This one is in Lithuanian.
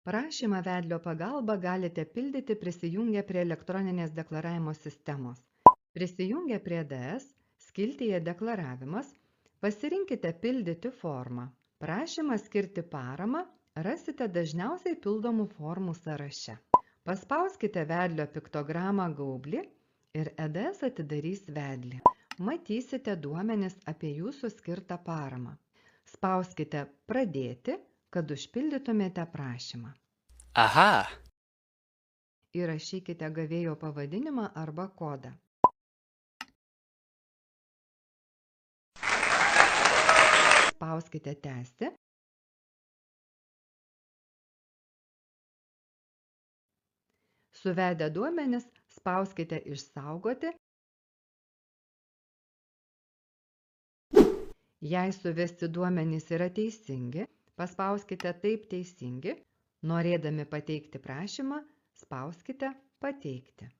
Prašymą vedlio pagalba galite pildyti prisijungę prie elektroninės deklaravimo sistemos. Prisijungę prie DS, skiltyje Deklaravimas, pasirinkite Pildyti formą. Prašymą skirti paramą rasite dažniausiai pildomų formų sąraše. Paspauskite vedlio piktogramą gaublį ir EDS atidarys vedlį. Matysite duomenis apie jūsų skirtą paramą. Spauskite Pradėti, kad užpildytumėte prašymą. Aha! Įrašykite gavėjo pavadinimą arba kodą. Spauskite Tęsti. Suvedę duomenis, spauskite Išsaugoti. Jei suvesti duomenys yra teisingi, paspauskite Taip teisingi. Norėdami pateikti prašymą, spauskite Pateikti.